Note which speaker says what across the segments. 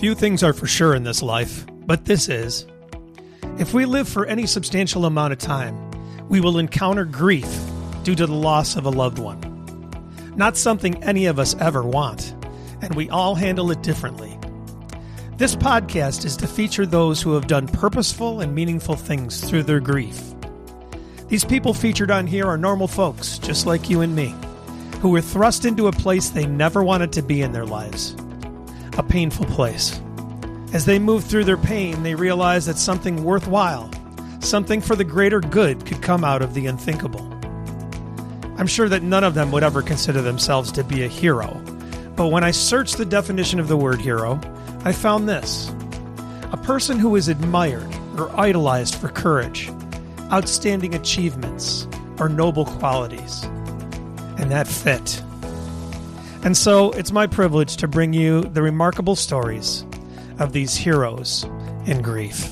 Speaker 1: Few things are for sure in this life, but this is. If we live for any substantial amount of time, we will encounter grief due to the loss of a loved one. Not something any of us ever want, and we all handle it differently. This podcast is to feature those who have done purposeful and meaningful things through their grief. These people featured on here are normal folks, just like you and me, who were thrust into a place they never wanted to be in their lives. A painful place. As they moved through their pain, they realized that something worthwhile, something for the greater good, could come out of the unthinkable. I'm sure that none of them would ever consider themselves to be a hero, but when I searched the definition of the word hero, I found this: a person who is admired or idolized for courage, outstanding achievements, or noble qualities. And that fit. And so it's my privilege to bring you the remarkable stories of these heroes in grief.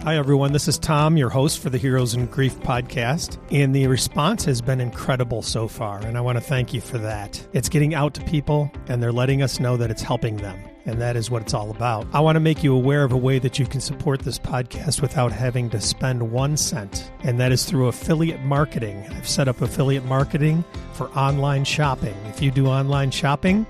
Speaker 1: Hi, everyone. This is Tom, your host for the Heroes in Grief podcast, and the response has been incredible so far, and I want to thank you for that. It's getting out to people, and they're letting us know that it's helping them, and that is what it's all about. I want to make you aware of a way that you can support this podcast without having to spend 1 cent, and that is through affiliate marketing. I've set up affiliate marketing for online shopping. If you do online shopping,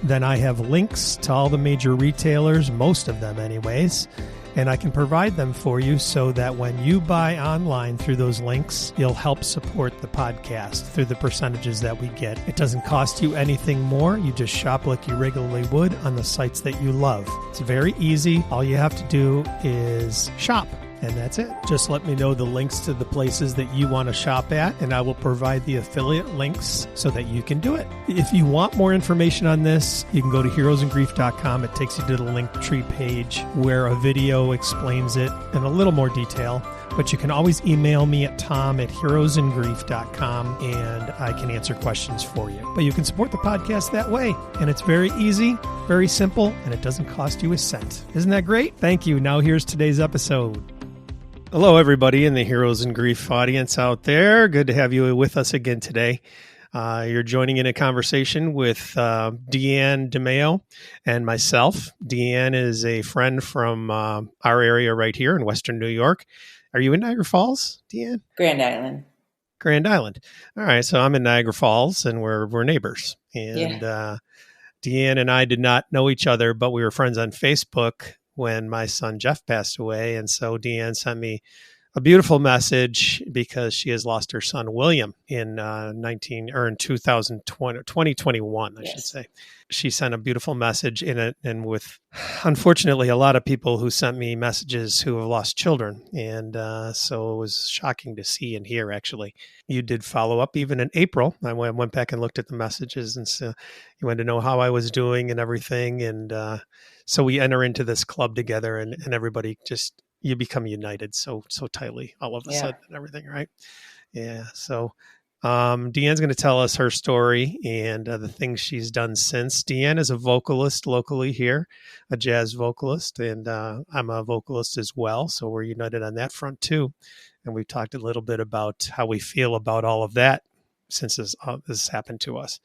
Speaker 1: then I have links to all the major retailers, most of them anyways, and I can provide them for you so that when you buy online through those links, you'll help support the podcast through the percentages that we get. It doesn't cost you anything more. You just shop like you regularly would on the sites that you love. It's very easy. All you have to do is shop. And that's it. Just let me know the links to the places that you want to shop at, and I will provide the affiliate links so that you can do it. If you want more information on this, you can go to heroesandgrief.com. It takes you to the Linktree page where a video explains it in a little more detail. But you can always email me at tom@heroesandgrief.com, and I can answer questions for you. But you can support the podcast that way, and it's very easy, very simple, and it doesn't cost you a cent. Isn't that great? Thank you. Now here's today's episode. Hello, everybody in the Heroes in Grief audience out there. Good to have you with us again today. You're joining in a conversation with DeeAnn, DiMeo, and myself. DeeAnn is a friend from our area right here in Western New York. Are you in Niagara Falls, DeeAnn?
Speaker 2: Grand Island.
Speaker 1: Grand Island. All right, so I'm in Niagara Falls, and we're neighbors. And DeeAnn and I did not know each other, but we were friends on Facebook when my son Jeff passed away. And so DeeAnn sent me a beautiful message because she has lost her son William in 2021, I should say. She sent a beautiful message in it, and with unfortunately a lot of people who sent me messages who have lost children. And so it was shocking to see and hear. Actually, you did follow up even in April. I went back and looked at the messages, and so you wanted to know how I was doing and everything. And so we enter into this club together, and everybody just, you become united so tightly all of a sudden and everything, right? Yeah. So DeeAnn's going to tell us her story and the things she's done since. DeeAnn is a vocalist locally here, a jazz vocalist, and I'm a vocalist as well. So we're united on that front too. And we've talked a little bit about how we feel about all of that since this happened to us.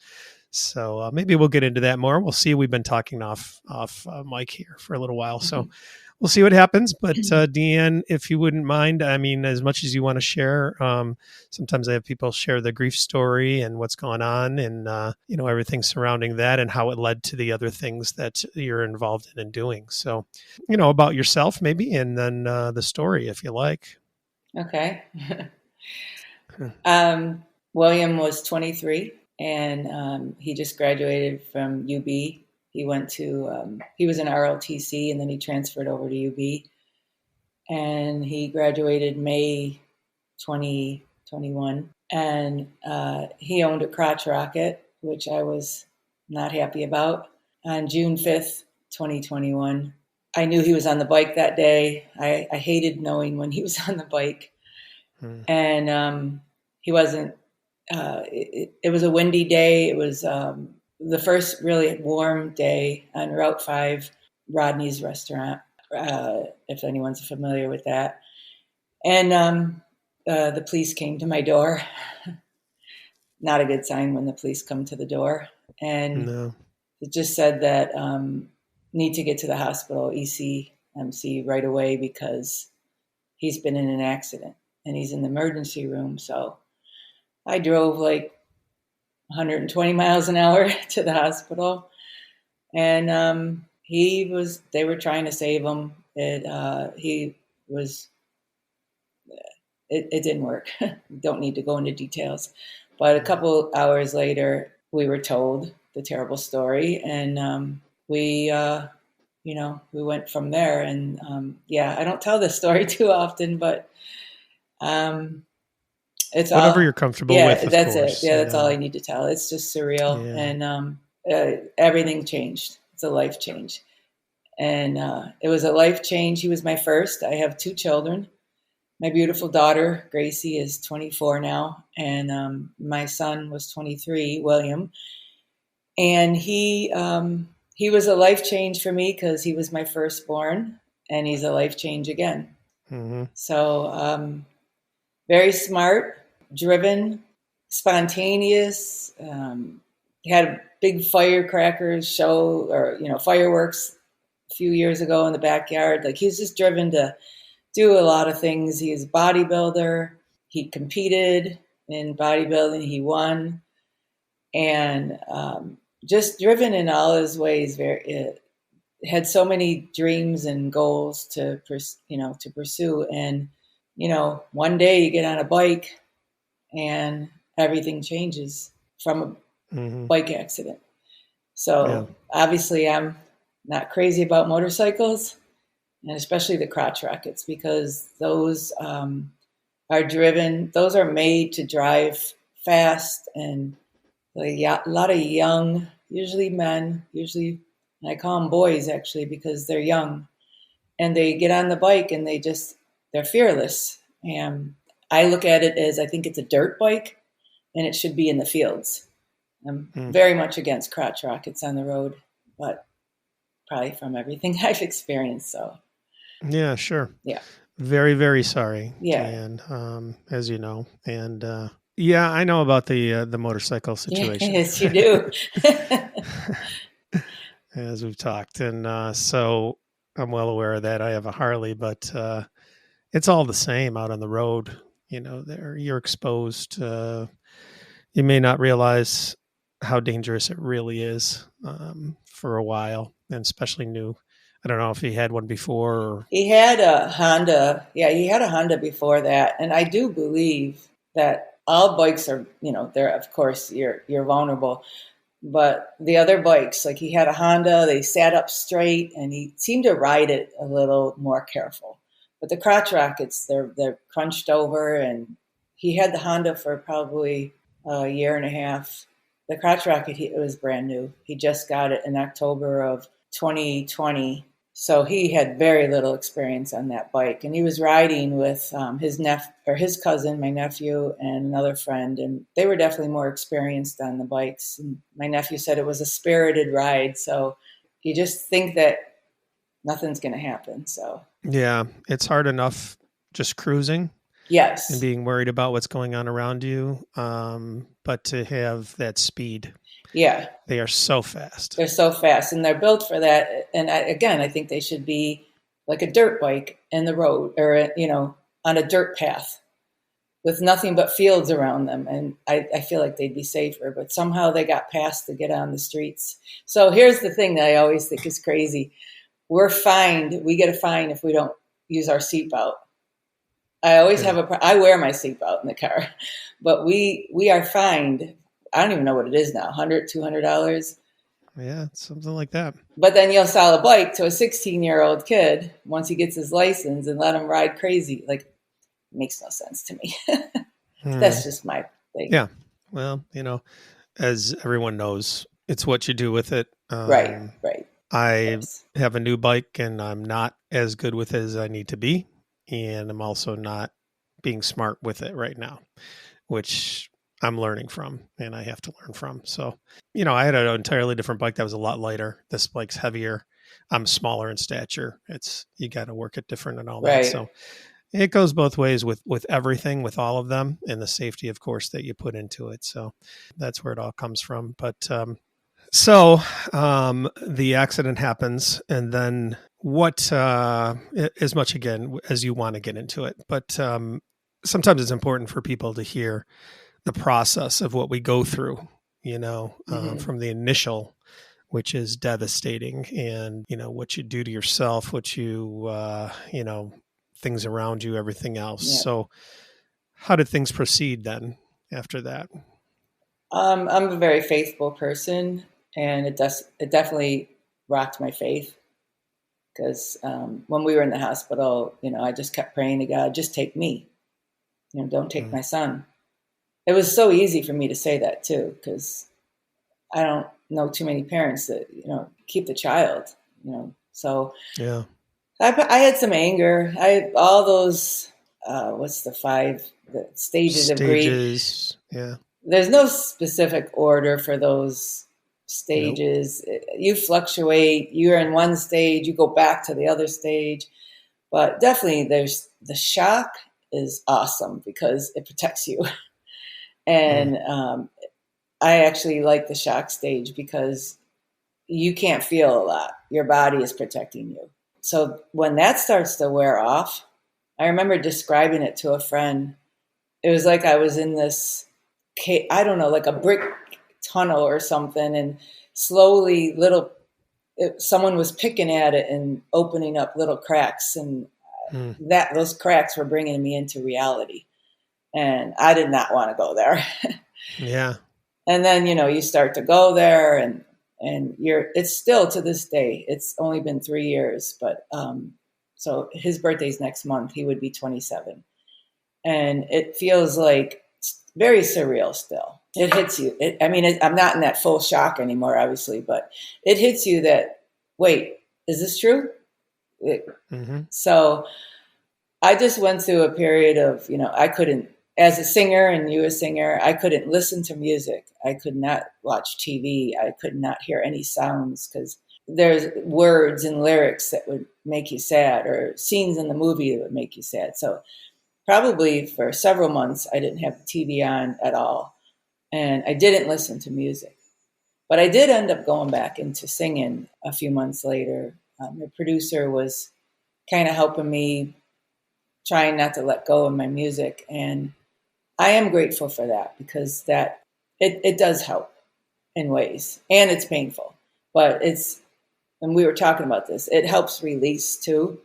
Speaker 1: So maybe we'll get into that more. We'll see. We've been talking off mic here for a little while. So we'll see what happens. But DeeAnn, if you wouldn't mind, I mean, as much as you want to share, sometimes I have people share the grief story and what's going on and, everything surrounding that and how it led to the other things that you're involved in and doing. So, about yourself maybe, and then the story, if you like.
Speaker 2: Okay. William was 23 and he just graduated from UB. He went to, he was in RLTC and then he transferred over to UB. And he graduated May 2021. And he owned a crotch rocket, which I was not happy about. On June 5th, 2021, I knew he was on the bike that day. I hated knowing when he was on the bike. And he wasn't, it was a windy day. It was the first really warm day on Route 5, Rodney's restaurant, if anyone's familiar with that. And the police came to my door. Not a good sign when the police come to the door. And it just said that need to get to the hospital, ECMC, right away because he's been in an accident and he's in the emergency room. So I drove like 120 miles an hour to the hospital, and they were trying to save him. It didn't work. Don't need to go into details. But a couple hours later, we were told the terrible story, and we went from there. And I don't tell this story too often, but it's
Speaker 1: whatever
Speaker 2: all,
Speaker 1: you're comfortable with.
Speaker 2: That's
Speaker 1: course.
Speaker 2: it. Yeah, that's all I need to tell. It's just surreal, and everything changed. It's a life change, and it was a life change. He was my first. I have 2 children. My beautiful daughter, Gracie, is 24 now, and my son was 23, William. And he was a life change for me because he was my firstborn, and he's a life change again. Mm-hmm. So very smart, driven, spontaneous, had big firecrackers show or, fireworks a few years ago in the backyard. Like, he's just driven to do a lot of things. He's a bodybuilder. He competed in bodybuilding. He won. And just driven in all his ways. Had so many dreams and goals to pursue. And, one day you get on a bike and everything changes from a bike accident. So obviously I'm not crazy about motorcycles, and especially the crotch rockets, because those are driven. Those are made to drive fast, and a lot of young, usually men, and I call them boys actually because they're young, and they get on the bike and they're fearless. And I look at it as, I think it's a dirt bike and it should be in the fields. I'm very much against crotch rockets on the road, but probably from everything I've experienced. So. Yeah,
Speaker 1: sure.
Speaker 2: Yeah.
Speaker 1: Very, very sorry.
Speaker 2: Yeah.
Speaker 1: And as you know, and I know about the motorcycle situation.
Speaker 2: Yes, you do.
Speaker 1: As we've talked. And so I'm well aware of that. I have a Harley, but it's all the same out on the road. You're exposed. You may not realize how dangerous it really is for a while, and especially new. I don't know if he had one before. Or...
Speaker 2: He had a Honda. Yeah, he had a Honda before that. And I do believe that all bikes are, they're, of course, you're vulnerable. But the other bikes, like he had a Honda, they sat up straight, and he seemed to ride it a little more careful. But the crotch rockets, they're crunched over, and he had the Honda for probably a year and a half. The crotch rocket, it was brand new. He just got it in October of 2020. So he had very little experience on that bike, and he was riding with his cousin, my nephew, and another friend, and they were definitely more experienced on the bikes. And my nephew said it was a spirited ride, so you just think that nothing's going to happen. So
Speaker 1: yeah, it's hard enough just cruising,
Speaker 2: yes,
Speaker 1: and being worried about what's going on around you, but to have that speed.
Speaker 2: Yeah.
Speaker 1: They are so fast.
Speaker 2: They're so fast, and they're built for that. And I think they should be like a dirt bike in the road, or, on a dirt path with nothing but fields around them. And I feel like they'd be safer, but somehow they got passed to get on the streets. So here's the thing that I always think is crazy. We're fined. We get a fine if we don't use our seatbelt. I always I wear my seatbelt in the car, but we are fined. I don't even know what it is now, $100, $200.
Speaker 1: Yeah, something like that.
Speaker 2: But then you'll sell a bike to a 16-year-old kid once he gets his license and let him ride crazy. Like, it makes no sense to me. That's just my thing.
Speaker 1: Yeah. Well, as everyone knows, it's what you do with it.
Speaker 2: Right.
Speaker 1: I have a new bike, and I'm not as good with it as I need to be. And I'm also not being smart with it right now, which I'm learning from, and I have to learn from. So, I had an entirely different bike that was a lot lighter. This bike's heavier. I'm smaller in stature. You got to work it different and all that.
Speaker 2: Right.
Speaker 1: So it goes both ways with everything, with all of them, and the safety, of course, that you put into it. So that's where it all comes from. But So the accident happens, and then what, as much again as you want to get into it, but sometimes it's important for people to hear the process of what we go through, from the initial, which is devastating, and, what you do to yourself, what you, things around you, everything else. Yeah. So how did things proceed then after that?
Speaker 2: I'm a very faithful person, and it definitely rocked my faith, because when we were in the hospital, I just kept praying to God, just take me, don't take my son. It was so easy for me to say that too, because I don't know too many parents that, keep the child, so yeah, I had some anger. I had all those, what's the stages of grief.
Speaker 1: Yeah.
Speaker 2: There's no specific order for those stages. Nope. You fluctuate. You're in one stage, you go back to the other stage. But definitely there's the shock is awesome because it protects you. And I actually like the shock stage because you can't feel a lot. Your body is protecting you. So when that starts to wear off, I remember describing it to a friend. It was like I was in this, I don't know, like a brick tunnel or something, and slowly someone was picking at it and opening up little cracks, and those cracks were bringing me into reality, and I did not want to go there.
Speaker 1: Yeah.
Speaker 2: And then, you start to go there, and it's still to this day, it's only been 3 years, but so his birthday's next month, he would be 27. And it feels like very surreal still. It hits you. I'm not in that full shock anymore, obviously, but it hits you that, wait, is this true? So I just went through a period of, I couldn't, as a singer and you a singer, I couldn't listen to music. I could not watch TV. I could not hear any sounds because there's words and lyrics that would make you sad, or scenes in the movie that would make you sad. So probably for several months, I didn't have the TV on at all. And I didn't listen to music. But I did end up going back into singing a few months later. The producer was kind of helping me, trying not to let go of my music. And I am grateful for that, because it does help in ways. And it's painful. But and we were talking about this, it helps release too.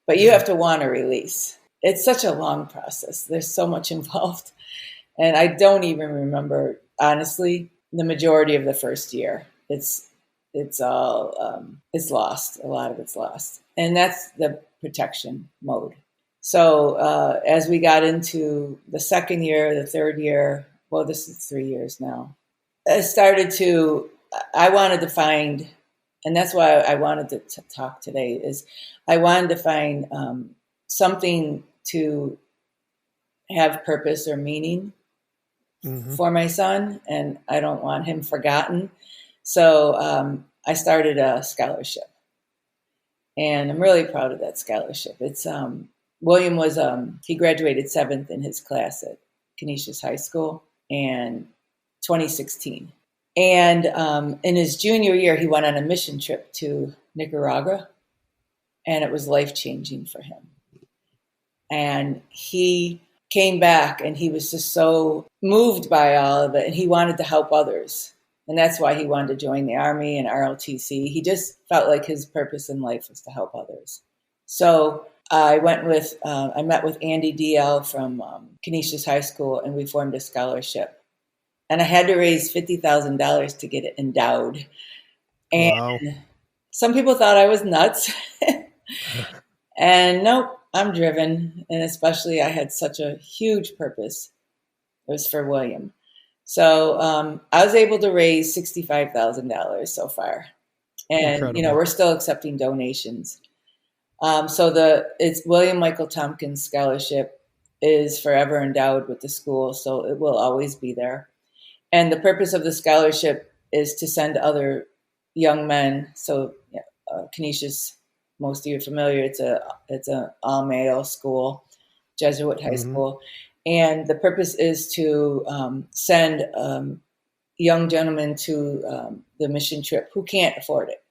Speaker 2: But you have to want to release. It's such a long process. There's so much involved. And I don't even remember, honestly, the majority of the first year. It's all, it's lost. A lot of it's lost. And that's the protection mode. So as we got into the second year, the third year, well, this is 3 years now, I wanted to find, and that's why I wanted to talk today, is I wanted to find something to have purpose or meaning for my son, and I don't want him forgotten. So I started a scholarship, and I'm really proud of that scholarship. It's William was he graduated 7th in his class at Canisius High School in 2016, and in his junior year, he went on a mission trip to Nicaragua, and it was life-changing for him. And he came back, and he was just so moved by all of it, and he wanted to help others. And that's why he wanted to join the Army and ROTC. He just felt like his purpose in life was to help others. So I met with Andy DeeAnn from Canisius High School, and we formed a scholarship. And I had to raise $50,000 to get it endowed. And some people thought I was nuts. And nope, I'm driven. And especially I had such a huge purpose. It was for William. So I was able to raise $65,000 so far. And,
Speaker 1: Incredible.
Speaker 2: We're still accepting donations. So it's William Michael Tompkins Scholarship is forever endowed with the school. So it will always be there. And the purpose of the scholarship is to send other young men. So Canisius, most of you are familiar, it's a all-male school, Jesuit high school. And the purpose is to send young gentlemen to the mission trip who can't afford it,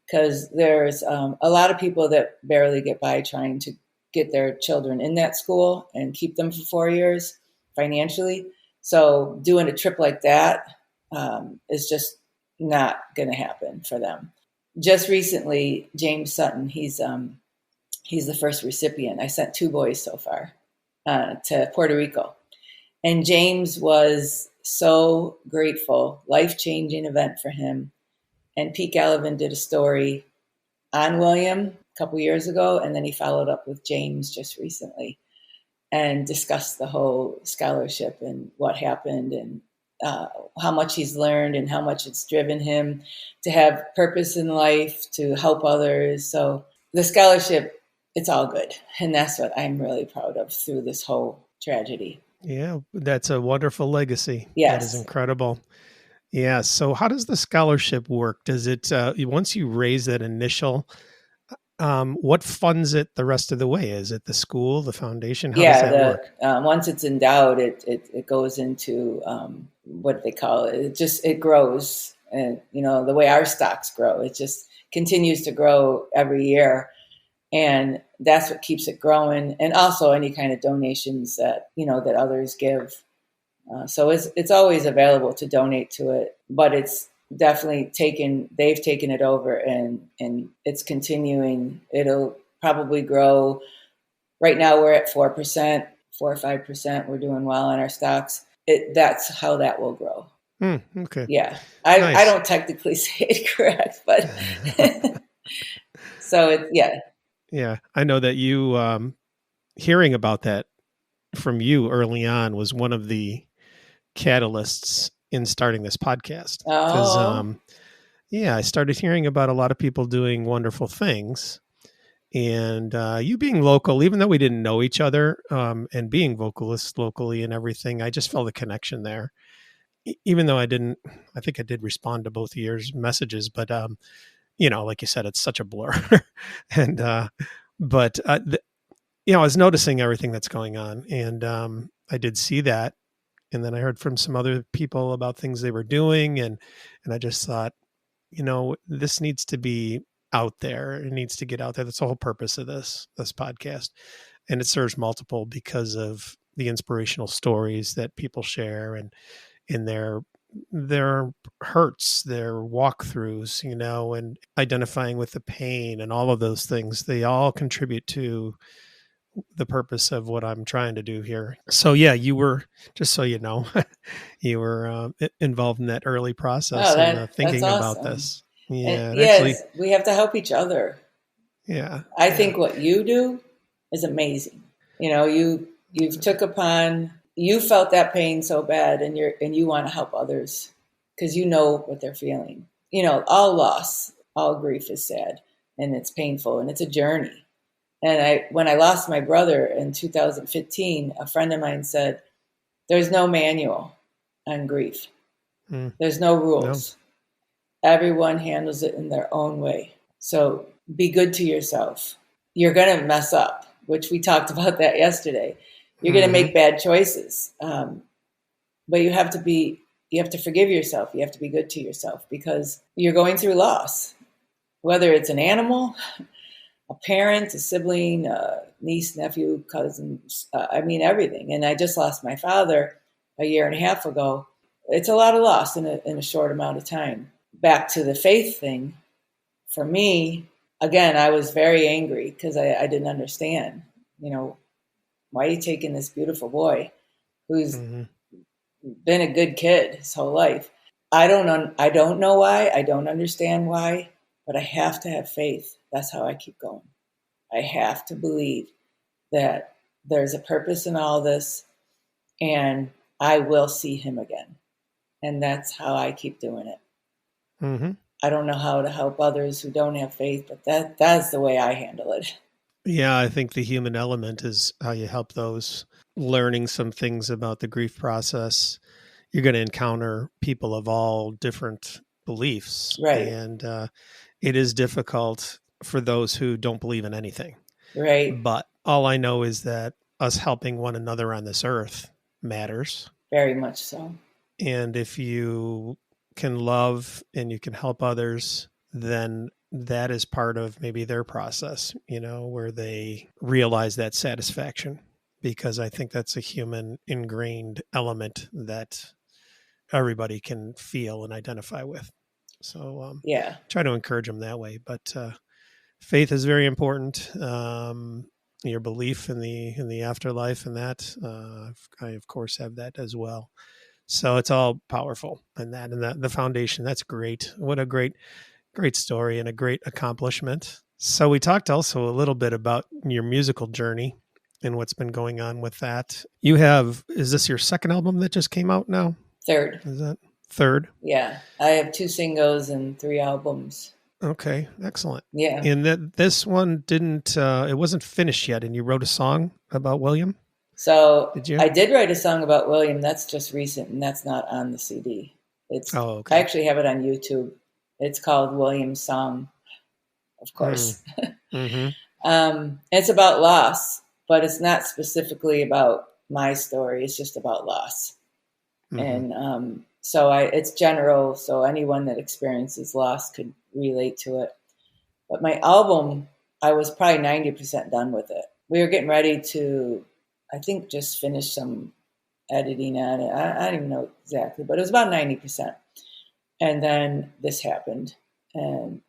Speaker 2: because there's a lot of people that barely get by trying to get their children in that school and keep them for 4 years financially. So doing a trip like that is just not going to happen for them. Just recently, James Sutton, he's the first recipient. I sent 2 boys so far to Puerto Rico. And James was so grateful, life-changing event for him. And Pete Gallivan did a story on William a couple years ago, and then he followed up with James just recently and discussed the whole scholarship and what happened and how much he's learned and how much it's driven him to have purpose in life, to help others. So the scholarship, it's all good. And that's what I'm really proud of through this whole tragedy.
Speaker 1: Yeah, that's a wonderful legacy.
Speaker 2: Yes.
Speaker 1: That is incredible. Yeah. So how does the scholarship work? Does it, once you raise that initial, what funds it the rest of the way? Is it the school, the foundation? How does that work?
Speaker 2: Once it's endowed, it goes into what they call it. It grows. And, the way our stocks grow, it just continues to grow every year. And that's what keeps it growing. And also any kind of donations that, that others give. So it's always available to donate to it, but it's definitely they've taken it over and it's continuing. It'll probably grow. Right now we're at 4%, 4 or 5%. We're doing well on our stocks. That's how that will grow.
Speaker 1: Okay.
Speaker 2: Yeah.
Speaker 1: Nice.
Speaker 2: I don't technically say it correct, but so yeah.
Speaker 1: Yeah. I know that you, hearing about that from you early on was one of the catalysts in starting this podcast. Because, I started hearing about a lot of people doing wonderful things. And you being local, even though we didn't know each other, and being vocalists locally and everything, I just felt a connection there. Even though I think I did respond to both of your messages, but, like you said, it's such a blur. And, I was noticing everything that's going on, and I did see that. And then I heard from some other people about things they were doing. And I just thought, this needs to be out there. It needs to get out there. That's the whole purpose of this podcast. And it serves multiple because of the inspirational stories that people share and in their hurts, their walkthroughs, and identifying with the pain and all of those things. They all contribute to the purpose of what I'm trying to do here. So yeah, you were, just so you know, you were involved in that early process and thinking about this. Yeah.
Speaker 2: Yes, we have to help each other.
Speaker 1: Yeah.
Speaker 2: I think what you do is amazing. You've took upon, you felt that pain so bad and you want to help others because you know what they're feeling. All loss, all grief is sad and it's painful and it's a journey. And when I lost my brother in 2015, a friend of mine said, there's no manual on grief. There's no rules. No. Everyone handles it in their own way. So be good to yourself. You're going to mess up, which we talked about that yesterday. You're going to make bad choices. But you have to forgive yourself. You have to be good to yourself because you're going through loss, whether it's an animal, a parent, a sibling, a niece, nephew, cousin, everything. And I just lost my father a year and a half ago. It's a lot of loss in a short amount of time. Back to the faith thing, for me, again, I was very angry because I didn't understand, why are you taking this beautiful boy who's been a good kid his whole life? I don't know why. I don't understand why, but I have to have faith. That's how I keep going. I have to believe that there's a purpose in all this and I will see him again. And that's how I keep doing it. I don't know how to help others who don't have faith, but that's the way I handle it.
Speaker 1: Yeah, I think the human element is how you help those learning some things about the grief process. You're going to encounter people of all different beliefs.
Speaker 2: Right.
Speaker 1: And it is difficult for those who don't believe in anything.
Speaker 2: Right.
Speaker 1: But all I know is that us helping one another on this earth matters.
Speaker 2: Very much so.
Speaker 1: And if you can love and you can help others, then that is part of maybe their process, where they realize that satisfaction, because I think that's a human ingrained element that everybody can feel and identify with. So try to encourage them that way. But faith is very important. Your belief in the afterlife and that, I of course have that as well. So it's all powerful, and the foundation. That's great. What a great story and a great accomplishment. So we talked also a little bit about your musical journey and what's been going on with that. Is this your second album that just came out now?
Speaker 2: Third.
Speaker 1: Is that third?
Speaker 2: Yeah. I have 2 singles and 3 albums.
Speaker 1: Okay. Excellent.
Speaker 2: Yeah.
Speaker 1: And this one it wasn't finished yet, and you wrote a song about William?
Speaker 2: So
Speaker 1: did you?
Speaker 2: I did write a song about William. That's just recent, and that's not on the CD.
Speaker 1: Okay.
Speaker 2: I actually have it on YouTube. It's called William's Song, of course.
Speaker 1: Mm-hmm.
Speaker 2: It's about loss, but it's not specifically about my story. It's just about loss. Mm-hmm. And so it's general, so anyone that experiences loss could relate to it. But my album, I was probably 90% done with it. We were getting ready to, I think, just finish some editing on it. I don't even know exactly, but it was about 90%. And then this happened, and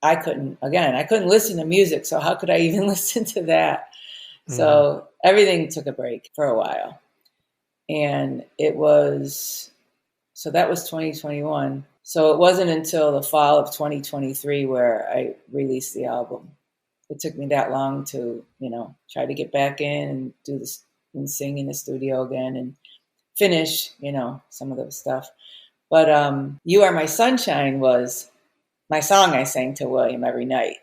Speaker 2: I couldn't listen to music. So how could I even listen to that? Mm-hmm. So everything took a break for a while. And that was 2021. So it wasn't until the fall of 2023 where I released the album. It took me that long to, try to get back in and do this and sing in the studio again and finish, some of the stuff. But You Are My Sunshine was my song I sang to William every night.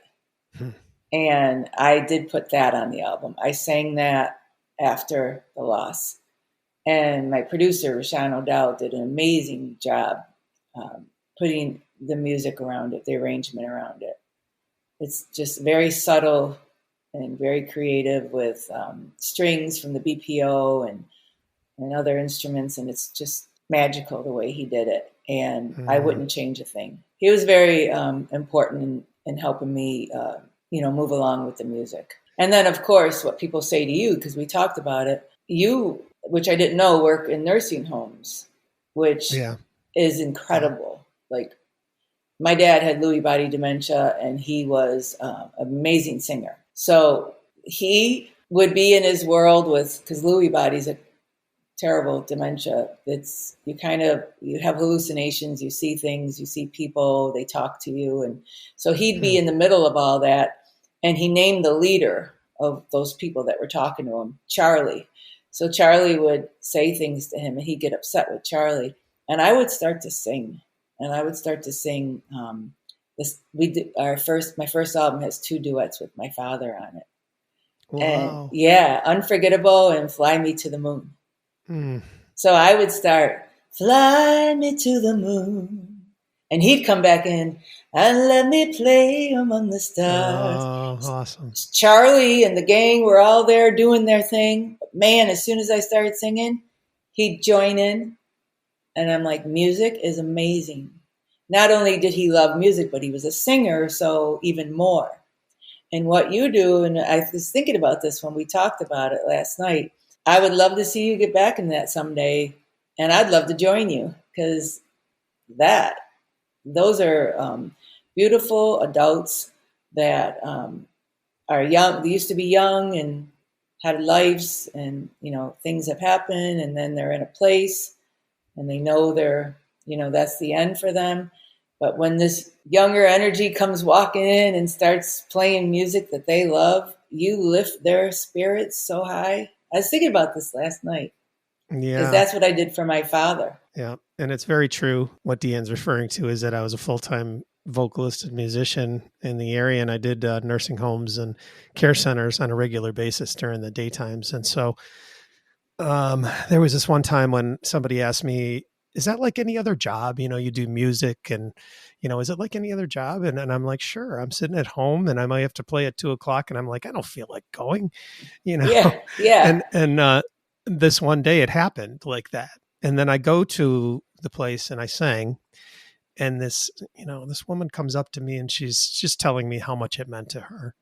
Speaker 2: And I did put that on the album. I sang that after the loss. And my producer, Rashawn O'Dowd, did an amazing job putting the music around it, the arrangement around it. It's just very subtle and very creative with strings from the BPO and other instruments. And it's just magical the way he did it. And I wouldn't change a thing. He was very important in helping me, move along with the music. And then, of course, what people say to you, because we talked about it, you, which I didn't know, work in nursing homes, which is incredible. Like, my dad had Lewy body dementia, and he was an amazing singer. So he would be in his world because Lewy body's a terrible dementia. You have hallucinations, you see things, you see people, they talk to you. And so he'd be in the middle of all that. And he named the leader of those people that were talking to him, Charlie. So Charlie would say things to him, and he'd get upset with Charlie. And I would start to sing. My first album has 2 duets with my father on it.
Speaker 1: Wow.
Speaker 2: And Unforgettable and Fly Me to the Moon. So I would start, fly me to the moon. And he'd come back in, and let me play among the stars.
Speaker 1: Oh, awesome.
Speaker 2: Charlie and the gang were all there doing their thing. Man, as soon as I started singing, he'd join in. And I'm like, music is amazing. Not only did he love music, but he was a singer, so even more. And what you do, and I was thinking about this when we talked about it last night, I would love to see you get back in that someday, and I'd love to join you, because those are beautiful adults that are young. They used to be young and had lives, and things have happened, and then they're in a place, and they know that's the end for them. But when this younger energy comes walking in and starts playing music that they love, you lift their spirits so high. I was thinking about this last night. Yeah. Because that's what I did for my father.
Speaker 1: Yeah. And it's very true. What DeeAnn's referring to is that I was a full-time vocalist and musician in the area, and I did nursing homes and care centers on a regular basis during the daytimes. And so there was this one time when somebody asked me, is that like any other job? You do music, and, is it like any other job? And I'm like, sure. I'm sitting at home, and I might have to play at 2:00, and I'm like, I don't feel like going,
Speaker 2: Yeah.
Speaker 1: And this one day it happened like that. And then I go to the place and I sang. And this woman comes up to me and she's just telling me how much it meant to her.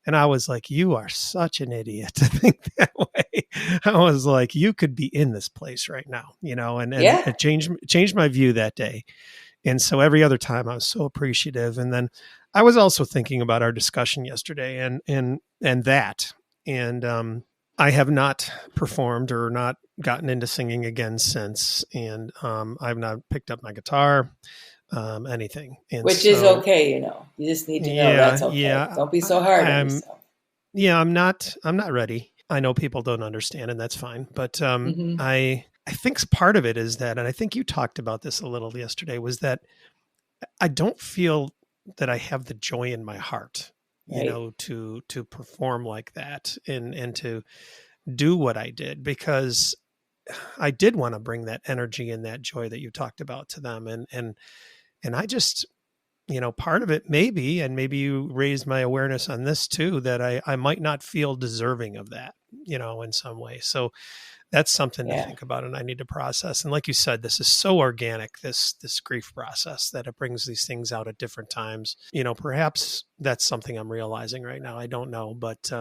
Speaker 1: And I was like, you are such an idiot to think that way. I was like, you could be in this place right now, and it changed my view that day. And so every other time I was so appreciative. And then I was also thinking about our discussion yesterday and I have not performed or not gotten into singing again since. And I've not picked up my guitar, anything. And
Speaker 2: which is okay, you just need to know that's okay. Yeah, don't be so hard on yourself.
Speaker 1: Yeah, I'm not ready. I know people don't understand and that's fine. But I think part of it is that, and I think you talked about this a little yesterday, was that I don't feel that I have the joy in my heart, right, to perform like that and to do what I did, because I did want to bring that energy and that joy that you talked about to them. And I just, part of it maybe, and maybe you raised my awareness on this too, that I might not feel deserving of that, in some way. So that's something to think about and I need to process. And like you said, this is so organic, this grief process, that it brings these things out at different times. Perhaps that's something I'm realizing right now. I don't know, but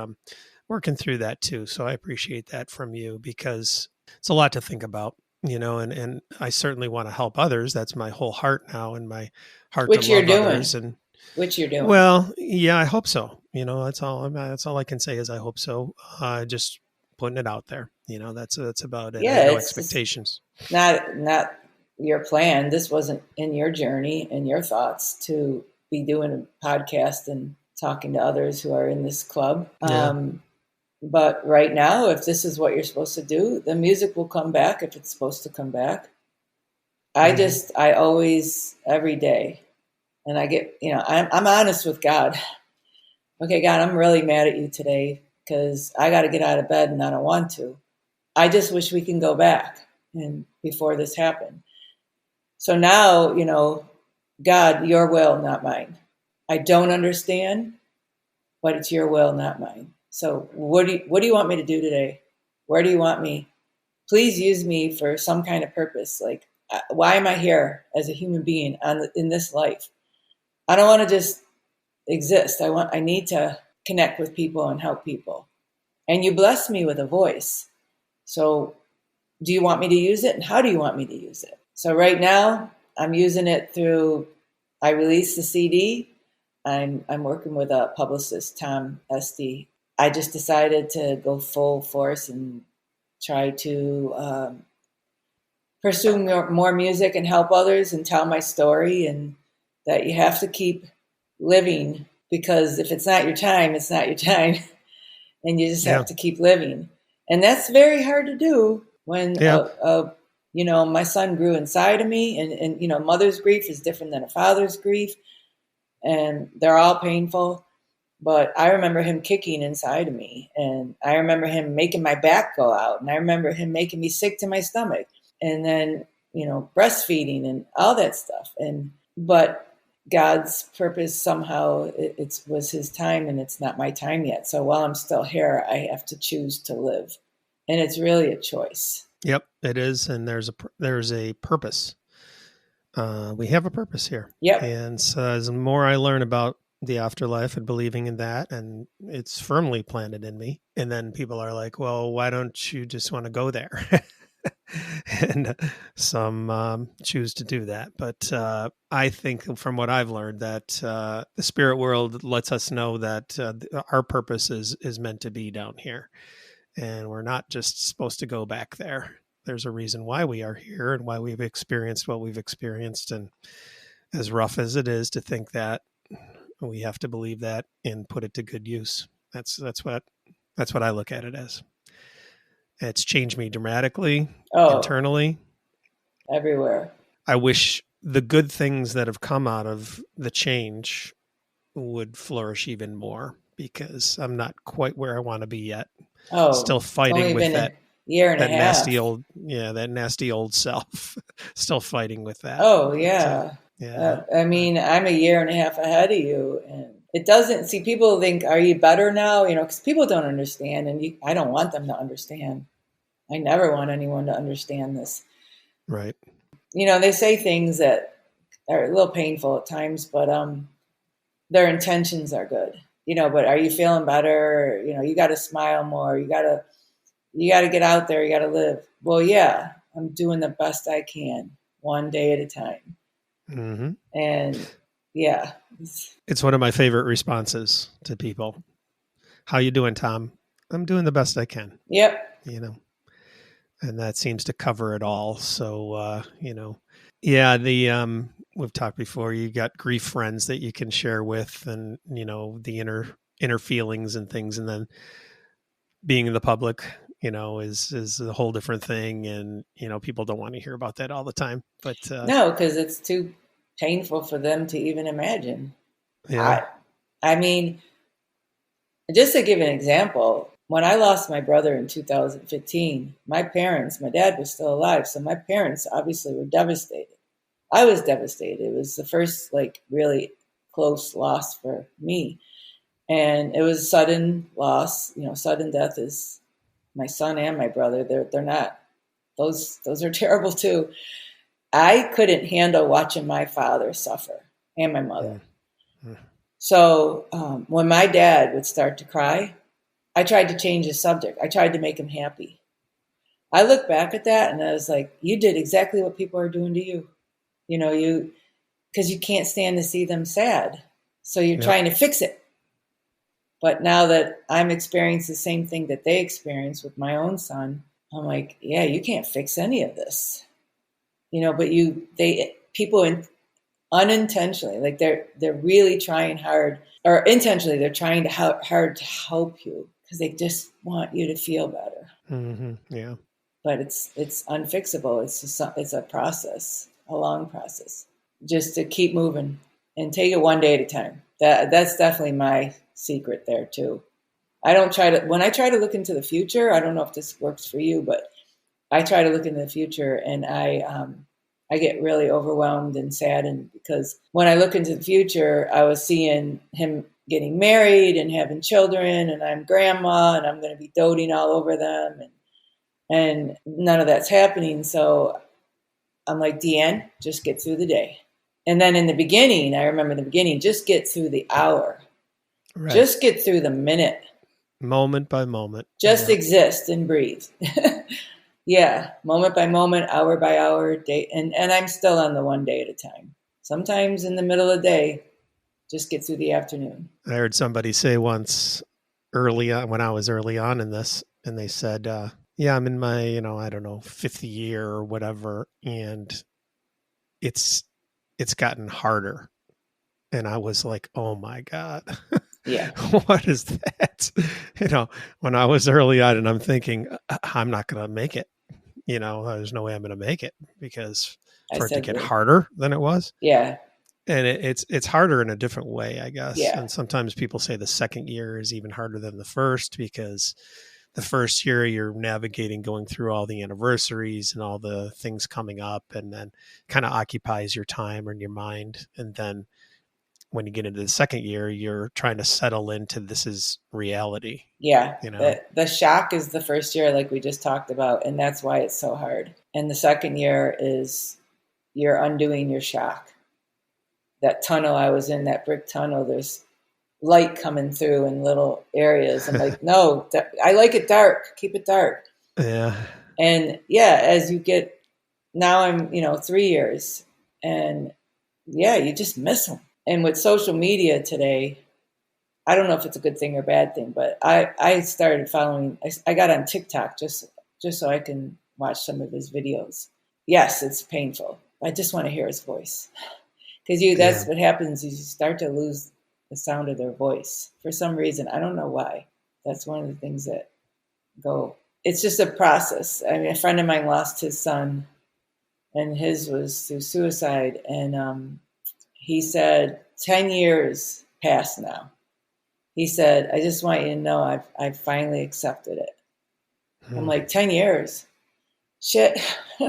Speaker 1: working through that too. So I appreciate that from you, because it's a lot to think about. And I certainly want to help others. That's my whole heart now, and my heart to love others. And
Speaker 2: which you're doing.
Speaker 1: Well, yeah, I hope so. That's all I can say is I hope so. Just putting it out there. That's about it.
Speaker 2: Yeah,
Speaker 1: no expectations.
Speaker 2: Not your plan. This wasn't in your journey and your thoughts to be doing a podcast and talking to others who are in this club. Yeah. But right now, if this is what you're supposed to do, the music will come back if it's supposed to come back. I always, every day, and I get, I'm honest with God. Okay, God, I'm really mad at you today because I got to get out of bed and I don't want to. I just wish we can go back and before this happened. So now, God, your will, not mine. I don't understand, but it's your will, not mine. So what do you want me to do today? Where do you want me? Please use me for some kind of purpose. Like, why am I here as a human being in this life? I don't want to just exist. I need to connect with people and help people. And you blessed me with a voice. So do you want me to use it? And how do you want me to use it? So right now I'm using it through, I released the CD. I'm working with a publicist, Tom DeeAnn. I just decided to go full force and try to pursue more music and help others and tell my story, and that you have to keep living, because if it's not your time, it's not your time. And you just have to keep living. And that's very hard to do when, my son grew inside of me, and mother's grief is different than a father's grief, and they're all painful. But I remember him kicking inside of me, and I remember him making my back go out, and I remember him making me sick to my stomach, and then, breastfeeding and all that stuff. But God's purpose somehow it was his time, and it's not my time yet. So while I'm still here, I have to choose to live, and it's really a choice.
Speaker 1: Yep, it is. And there's a purpose. We have a purpose here.
Speaker 2: Yep.
Speaker 1: And so as the more I learn about the afterlife and believing in that, and it's firmly planted in me. And then people are like, well, why don't you just want to go there? And some choose to do that. But I think from what I've learned that the spirit world lets us know that our purpose is meant to be down here. And we're not just supposed to go back there. There's a reason why we are here and why we've experienced what we've experienced. And as rough as it is to think that, we have to believe that and put it to good use. That's what I look at it as. It's changed me dramatically, internally.
Speaker 2: Everywhere.
Speaker 1: I wish the good things that have come out of the change would flourish even more, because I'm not quite where I want to be yet. Still fighting with that
Speaker 2: year and a half.
Speaker 1: That nasty old self. Still fighting with that.
Speaker 2: Oh yeah. I'm a year and a half ahead of you, and it doesn't see, people think, are you better now? Because people don't understand, and I don't want them to understand. I never want anyone to understand this.
Speaker 1: Right.
Speaker 2: they say things that are a little painful at times, but their intentions are good. But are you feeling better? You got to smile more. You got to get out there. You got to live. Well, yeah, I'm doing the best I can, one day at a time.
Speaker 1: Mm-hmm.
Speaker 2: And yeah,
Speaker 1: it's one of my favorite responses to people. How you doing, Tom? I'm doing the best I can.
Speaker 2: Yep.
Speaker 1: And that seems to cover it all. So, yeah, we've talked before, you got grief friends that you can share with, and, the inner feelings and things. And then being in the public, is a whole different thing. And, people don't want to hear about that all the time, but
Speaker 2: no, because it's too painful for them to even imagine.
Speaker 1: Yeah.
Speaker 2: I mean, just to give an example, when I lost my brother in 2015, my dad was still alive. So my parents obviously were devastated. I was devastated. It was the first really close loss for me. And it was a sudden loss. Sudden death is my son and my brother. They're not, those are terrible too. I couldn't handle watching my father suffer and my mother. Mm-hmm. So when my dad would start to cry, I tried to change the subject. I tried to make him happy. I look back at that and I was like, you did exactly what people are doing to you. Because you can't stand to see them sad. So you're trying to fix it. But now that I'm experiencing the same thing that they experienced with my own son, I'm like, yeah, you can't fix any of this. But people unintentionally, they're really trying hard, or intentionally, they're trying hard to help you because they just want you to feel better.
Speaker 1: Mm-hmm. Yeah.
Speaker 2: But it's unfixable. It's a process, a long process, just to keep moving and take it one day at a time. That's definitely my secret there too. When I try to look into the future, I don't know if this works for you, but I try to look into the future and I get really overwhelmed and saddened because when I look into the future, I was seeing him getting married and having children, and I'm grandma and I'm going to be doting all over them, and none of that's happening. So I'm like, DeeAnn, just get through the day. And then in the beginning, I remember in the beginning, just get through the hour. Right. Just get through the minute.
Speaker 1: Moment by moment.
Speaker 2: Just exist and breathe. Yeah, moment by moment, hour by hour, day. And I'm still on the one day at a time. Sometimes in the middle of the day, just get through the afternoon.
Speaker 1: I heard somebody say once when I was early on in this, and they said, yeah, I'm in my, I don't know, 50th year or whatever. And it's gotten harder. And I was like, oh my God.
Speaker 2: Yeah.
Speaker 1: What is that? When I was early on and I'm thinking, I'm not going to make it. There's no way I'm going to make it because for it to get harder than it was.
Speaker 2: Yeah.
Speaker 1: And it's harder in a different way, I guess.
Speaker 2: Yeah.
Speaker 1: And sometimes people say the second year is even harder than the first because the first year you're navigating, going through all the anniversaries and all the things coming up, and then kind of occupies your time and your mind. And then when you get into the second year, you're trying to settle into this is reality.
Speaker 2: Yeah. The shock is the first year, like we just talked about, and that's why it's so hard. And the second year is you're undoing your shock. That tunnel I was in, that brick tunnel, there's light coming through in little areas. I'm like, no, I like it dark. Keep it dark.
Speaker 1: Yeah.
Speaker 2: And yeah, as you get, now I'm, 3 years, and yeah, you just miss them. And with social media today, I don't know if it's a good thing or bad thing, but I started following, I got on TikTok just so I can watch some of his videos. Yes, it's painful. I just want to hear his voice. Because that's what happens is you start to lose the sound of their voice for some reason. I don't know why. That's one of the things that go. It's just a process. I mean, a friend of mine lost his son, and his was through suicide. And he said, 10 years passed now. He said, I just want you to know I've finally accepted it. I'm like, 10 years? Shit.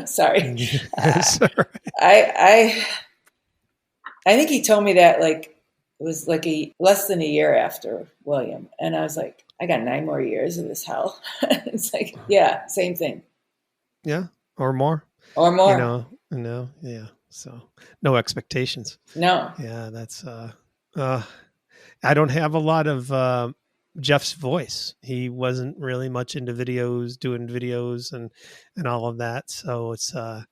Speaker 2: Sorry. I think he told me that it was less than a year after William. And I was like, I got 9 more years of this hell. It's like, yeah, same thing.
Speaker 1: Yeah, or more.
Speaker 2: or more.
Speaker 1: Yeah. So no expectations.
Speaker 2: No.
Speaker 1: Yeah, that's I don't have a lot of Jeff's voice. He wasn't really much into doing videos and all of that. So it's I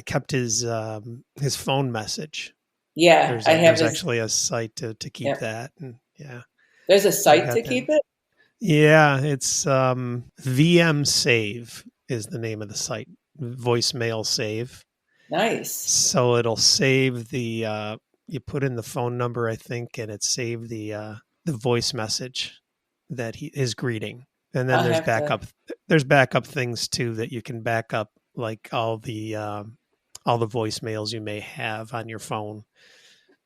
Speaker 1: kept his phone message.
Speaker 2: Yeah,
Speaker 1: There's actually a site to keep that. And yeah.
Speaker 2: There's a site to keep it?
Speaker 1: Yeah, it's VM Save is the name of the site. Voicemail Save.
Speaker 2: Nice.
Speaker 1: So it'll save the you put in the phone number, I think, and it saved the voice message that his greeting. And then there's backup things too that you can back up, like all the voicemails you may have on your phone.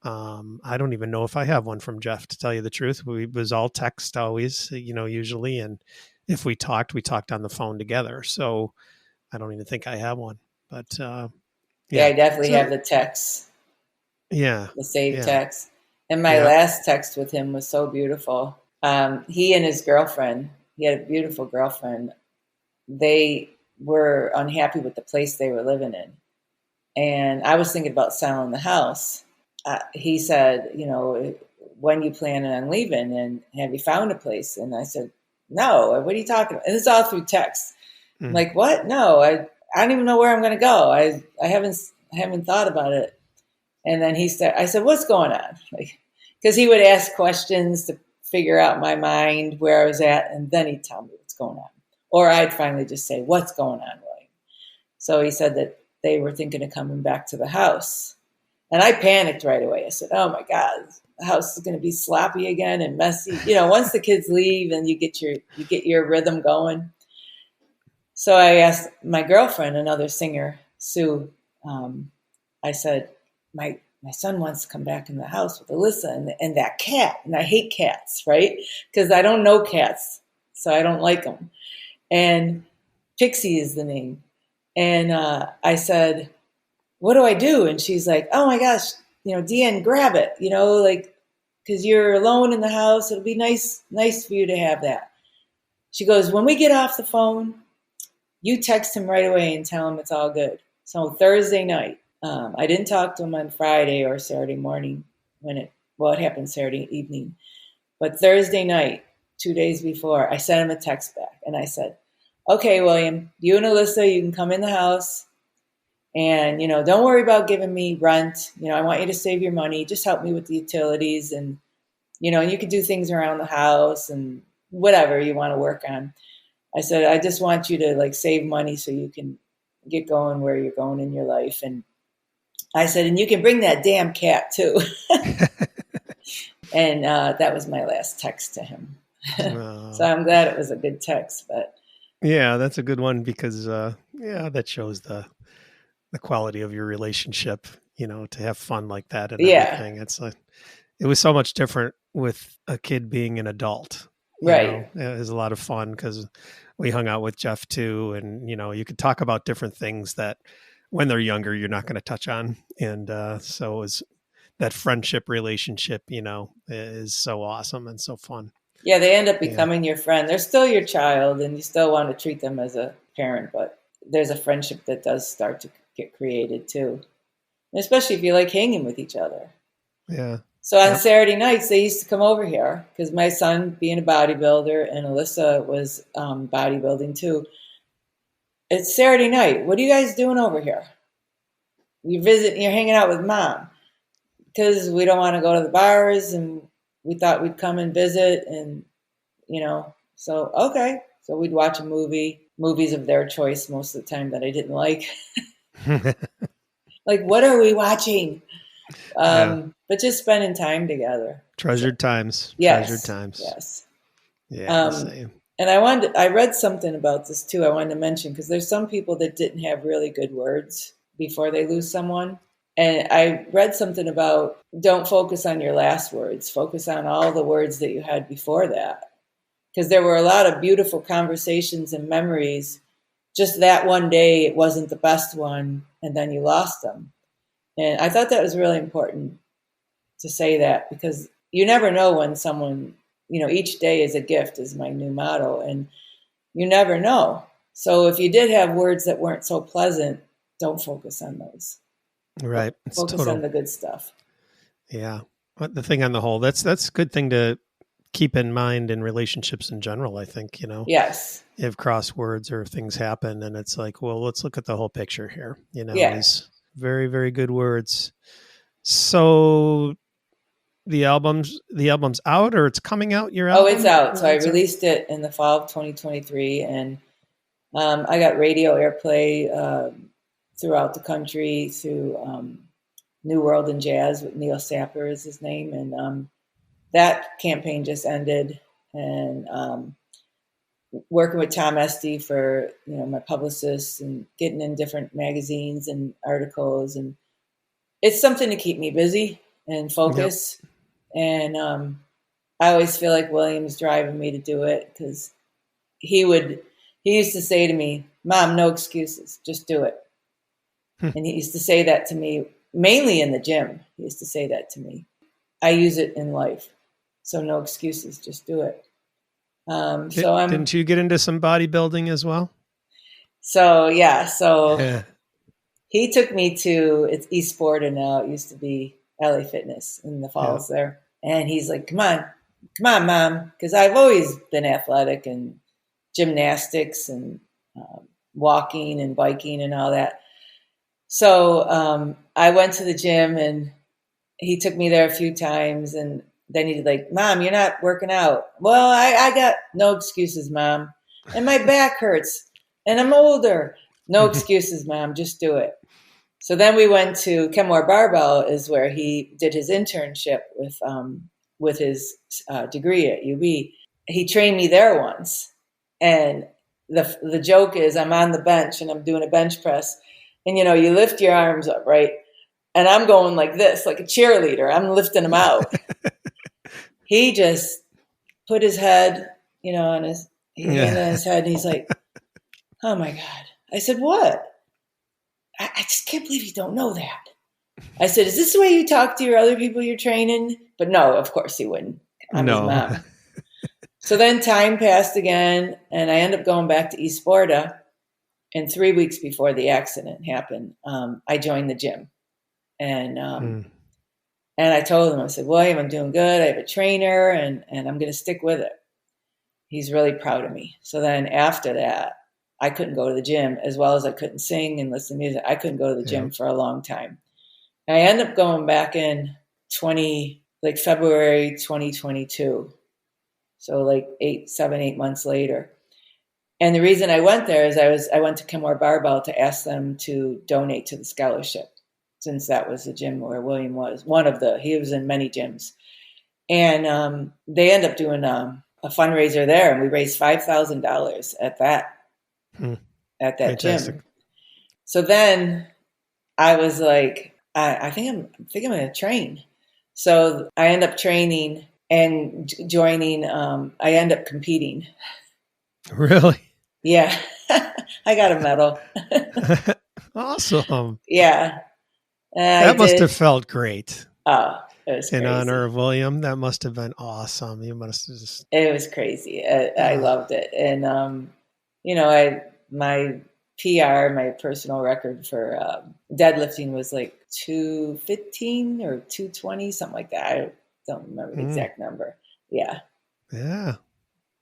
Speaker 1: I don't even know if I have one from Jeff, to tell you the truth. It was all text always, usually. And if we talked on the phone together. So I don't even think I have one, but,
Speaker 2: yeah, I definitely have the text.
Speaker 1: Yeah.
Speaker 2: The saved text. And my last text with him was so beautiful. He and his girlfriend, he had a beautiful girlfriend. They were unhappy with the place they were living in. And I was thinking about selling the house. He said, when you planning on leaving, and have you found a place? And I said, no, what are you talking about? And it's all through text. I'm like, what? No, I don't even know where I'm going to go. I haven't thought about it. And then I said, what's going on? Because he would ask questions to figure out my mind, where I was at. And then he'd tell me what's going on. Or I'd finally just say, what's going on, William? So he said that they were thinking of coming back to the house. And I panicked right away. I said, oh my God, the house is going to be sloppy again and messy. Once the kids leave and you get your rhythm going. So I asked my girlfriend, another singer, Sue, I said, my son wants to come back in the house with Alyssa and that cat. And I hate cats, right? Because I don't know cats, so I don't like them. And Pixie is the name. And I said, what do I do? And she's like, oh my gosh, DeeAnn, grab it, because you're alone in the house. It'll be nice for you to have that. She goes, when we get off the phone, you text him right away and tell him it's all good. So Thursday night, I didn't talk to him on Friday or Saturday morning it happened Saturday evening. But Thursday night, 2 days before, I sent him a text back and I said, okay, William, you and Alyssa, you can come in the house. And, don't worry about giving me rent. I want you to save your money. Just help me with the utilities. And, you could do things around the house and whatever you want to work on. I said, I just want you to save money so you can get going where you're going in your life. And I said, and you can bring that damn cat too. And that was my last text to him. So I'm glad it was a good text. But
Speaker 1: yeah, that's a good one because, that shows the quality of your relationship, to have fun like that and everything. It was so much different with a kid being an adult.
Speaker 2: Right.
Speaker 1: It was a lot of fun because we hung out with Jeff too. And, you could talk about different things that when they're younger, you're not going to touch on. And so it was that friendship relationship, is so awesome and so fun.
Speaker 2: Yeah, they end up becoming your friend. They're still your child and you still want to treat them as a parent, but there's a friendship that does start to get created too. And especially if you like hanging with each other.
Speaker 1: Yeah.
Speaker 2: So on Saturday nights, they used to come over here because my son being a bodybuilder and Alyssa was bodybuilding too. It's Saturday night. What are you guys doing over here? You're hanging out with Mom because we don't want to go to the bars and we thought we'd come and visit and, so, okay. So we'd watch a movies of their choice most of the time that I didn't like. What are we watching? But just spending time together.
Speaker 1: Treasured times.
Speaker 2: Yes.
Speaker 1: Treasured times.
Speaker 2: Yes.
Speaker 1: Yeah. Same.
Speaker 2: And I read something about this too. I wanted to mention because there's some people that didn't have really good words before they lose someone. And I read something about don't focus on your last words. Focus on all the words that you had before that. Because there were a lot of beautiful conversations and memories. Just that one day, it wasn't the best one, and then you lost them. And I thought that was really important to say that because you never know when someone, each day is a gift is my new motto, and you never know. So if you did have words that weren't so pleasant, don't focus on those.
Speaker 1: Right.
Speaker 2: Focus on the good stuff.
Speaker 1: Yeah. But the thing on the whole, that's a good thing to keep in mind in relationships in general, I think,
Speaker 2: Yes.
Speaker 1: If crosswords or things happen and it's like, well, let's look at the whole picture here, These very, very good words. So the album's out or it's coming out, your album?
Speaker 2: Oh, it's out. So I released it in the fall of 2023 and I got radio airplay throughout the country through New World and Jazz with Neil Sapper is his name. And that campaign just ended. And working with Tom Estee for, my publicist and getting in different magazines and articles. And it's something to keep me busy and focus. Yep. And I always feel like William's driving me to do it because he used to say to me, Mom, no excuses, just do it. And he used to say that to me, mainly in the gym. He used to say that to me. I use it in life. So no excuses, just do it. Didn't
Speaker 1: you get into some bodybuilding as well?
Speaker 2: So he took me to, it's E Sport and now it used to be LA Fitness in the falls there. And he's like, come on, Mom. Because I've always been athletic and gymnastics and walking and biking and all that. So I went to the gym and he took me there a few times. And then he's like, Mom, you're not working out. Well, I got no excuses, Mom. And my back hurts and I'm older. No excuses, Mom. Just do it. So then we went to Kenmore Barbell is where he did his internship with his degree at UB. He trained me there once. And the joke is I'm on the bench and I'm doing a bench press. And, you lift your arms up, right? And I'm going like this, like a cheerleader. I'm lifting them out. He just put his head, on his head. And he's like, oh, my God. I said, what? I just can't believe you don't know that. I said, is this the way you talk to your other people you're training? But no, of course he wouldn't. I'm his mom. So then time passed again, and I ended up going back to Esporta. And 3 weeks before the accident happened, I joined the gym. And I told him, I said, William, I'm doing good. I have a trainer, and I'm going to stick with it. He's really proud of me. So then after that, I couldn't go to the gym as well as I couldn't sing and listen to music. I couldn't go to the gym for a long time. And I ended up going back in February 2022. So 8 months later. And the reason I went there is I went to Kenmore Barbell to ask them to donate to the scholarship, since that was the gym where William was. He was in many gyms. And they ended up doing a fundraiser there, and we raised $5,000 at that Fantastic. Gym. So then I was like, I think I'm going to train. So I end up training and joining. I end up competing.
Speaker 1: Really?
Speaker 2: Yeah. I got a medal.
Speaker 1: Awesome.
Speaker 2: Yeah.
Speaker 1: That must have felt great.
Speaker 2: Oh, it was crazy.
Speaker 1: In honor of William, that must have been awesome. You must have just...
Speaker 2: It was crazy. I loved it. And, my PR, my personal record for deadlifting was 215 or 220, something like that. I don't remember the exact number. Yeah.
Speaker 1: Yeah.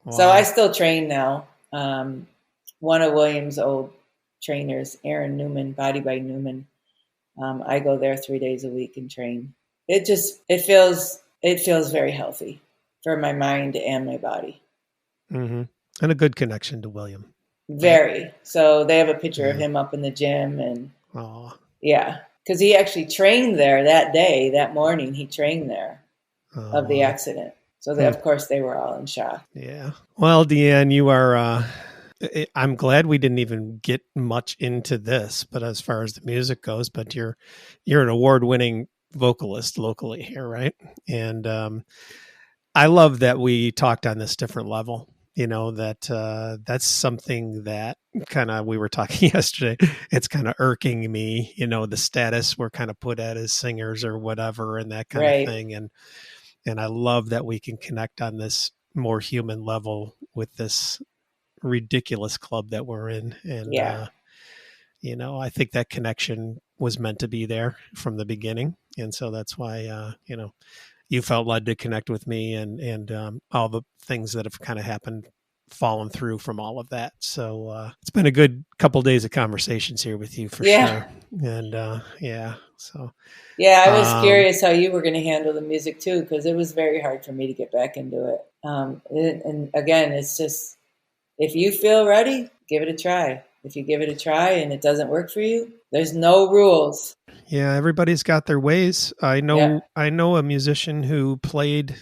Speaker 1: Wow.
Speaker 2: So I still train now. One of William's old trainers, Aaron Newman, Body by Newman. I go there 3 days a week and train. It feels very healthy for my mind and my body.
Speaker 1: Mm-hmm. And a good connection to William.
Speaker 2: Very. So they have a picture of him up in the gym and because he actually trained there that morning. He trained there of the accident. So of course they were all in shock.
Speaker 1: Yeah. Well, DeeAnn, you are, I'm glad we didn't even get much into this, but as far as the music goes, but you're an award-winning vocalist locally here, right? And I love that we talked on this different level. That's something that kind of, we were talking yesterday, it's kind of irking me, the status we're kind of put at as singers or whatever and that kind of thing. And I love that we can connect on this more human level with this ridiculous club that we're in. And, I think that connection was meant to be there from the beginning. And so that's why, you felt led to connect with me and all the things that have kind of happened, fallen through from all of that. So it's been a good couple of days of conversations here with you for sure. And so. Yeah,
Speaker 2: I was curious how you were going to handle the music too, because it was very hard for me to get back into it. And again, it's just, if you feel ready, give it a try. If you give it a try and it doesn't work for you, there's no rules.
Speaker 1: Yeah, everybody's got their ways. I know a musician who played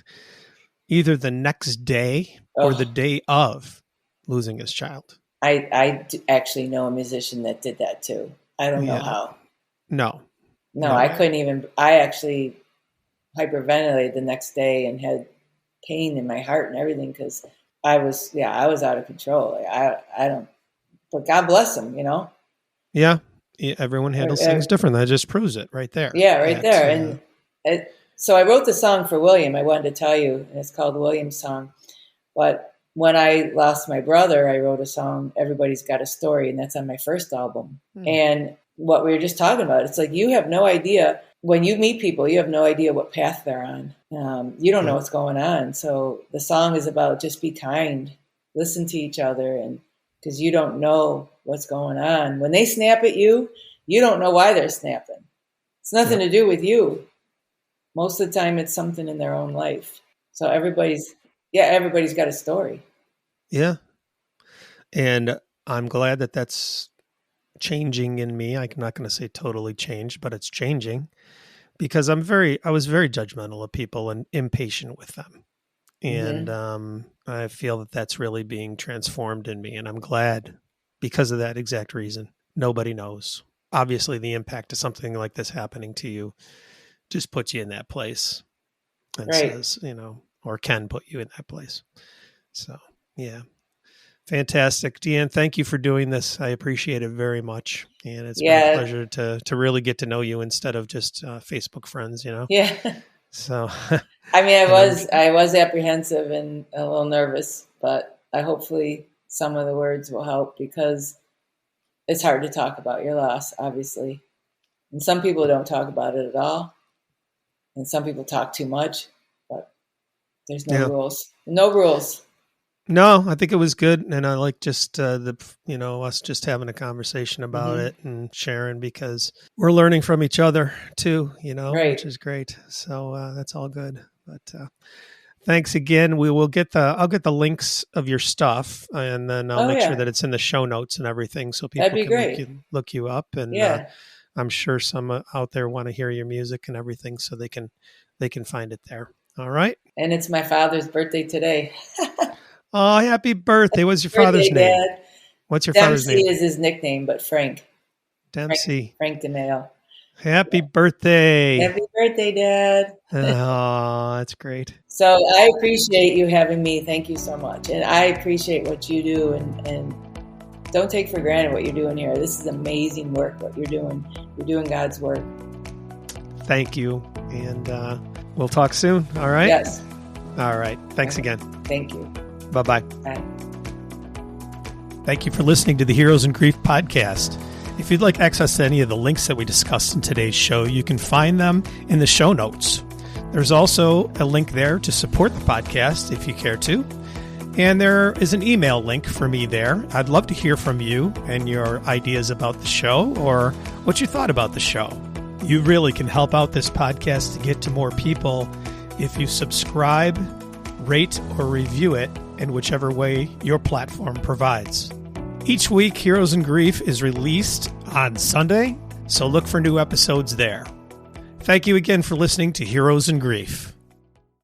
Speaker 1: either the next day or the day of losing his child.
Speaker 2: I actually know a musician that did that too. I don't know how. No, I couldn't even. I actually hyperventilated the next day and had pain in my heart and everything because I was out of control. Like, I don't. But God bless him,
Speaker 1: Yeah, everyone handles things different. That just proves it right there.
Speaker 2: Yeah, right there. And so I wrote the song for William. I wanted to tell you, and it's called William's Song. But when I lost my brother, I wrote a song, Everybody's Got a Story, and that's on my first album. And what we were just talking about, it's like you have no idea. When you meet people, you have no idea what path they're on. You don't know what's going on. So the song is about just be kind, listen to each other, and because you don't know what's going on. When they snap at you, you don't know why they're snapping. It's nothing to do with you. Most of the time, it's something in their own life. So everybody's got a story. Yeah.
Speaker 1: And I'm glad that that's changing in me. I'm not going to say totally changed, but it's changing because I was very judgmental of people and impatient with them. And I feel that that's really being transformed in me. And I'm glad because of that exact reason. Nobody knows. Obviously, the impact of something like this happening to you just puts you in that place and says, or can put you in that place. So, yeah. Fantastic. DeeAnn, thank you for doing this. I appreciate it very much. And it's been a pleasure to really get to know you instead of just Facebook friends,
Speaker 2: Yeah.
Speaker 1: So,
Speaker 2: I mean, I was apprehensive and a little nervous, but hopefully some of the words will help because it's hard to talk about your loss, obviously. And some people don't talk about it at all. And some people talk too much, but there's no rules. No rules.
Speaker 1: No, I think it was good. And I like just us just having a conversation about it and sharing because we're learning from each other too, which is great. So that's all good. But thanks again. I'll get the links of your stuff and then I'll make sure that it's in the show notes and everything. So people can look you up. And I'm sure some out there want to hear your music and everything so they can find it there. All right.
Speaker 2: And it's my father's birthday today.
Speaker 1: Oh, happy birthday. What's your father's name?
Speaker 2: Dad.
Speaker 1: What's your father's name?
Speaker 2: Dempsey is his nickname, but Frank.
Speaker 1: Dempsey.
Speaker 2: Frank DiMeo.
Speaker 1: Happy birthday.
Speaker 2: Happy birthday, Dad.
Speaker 1: Oh, that's great.
Speaker 2: So I appreciate you having me. Thank you so much. And I appreciate what you do and don't take for granted what you're doing here. This is amazing work, what you're doing. You're doing God's work.
Speaker 1: Thank you. And we'll talk soon. All right?
Speaker 2: Yes.
Speaker 1: All right. Thanks again.
Speaker 2: Thank you.
Speaker 1: Bye-bye.
Speaker 2: Bye.
Speaker 1: Thank you for listening to the Heroes in Grief podcast. If you'd like access to any of the links that we discussed in today's show, you can find them in the show notes. There's also a link there to support the podcast if you care to. And there is an email link for me there. I'd love to hear from you and your ideas about the show or what you thought about the show. You really can help out this podcast to get to more people if you subscribe, rate, or review it in whichever way your platform provides. Each week, Heroes in Grief is released on Sunday, so look for new episodes there. Thank you again for listening to Heroes in Grief.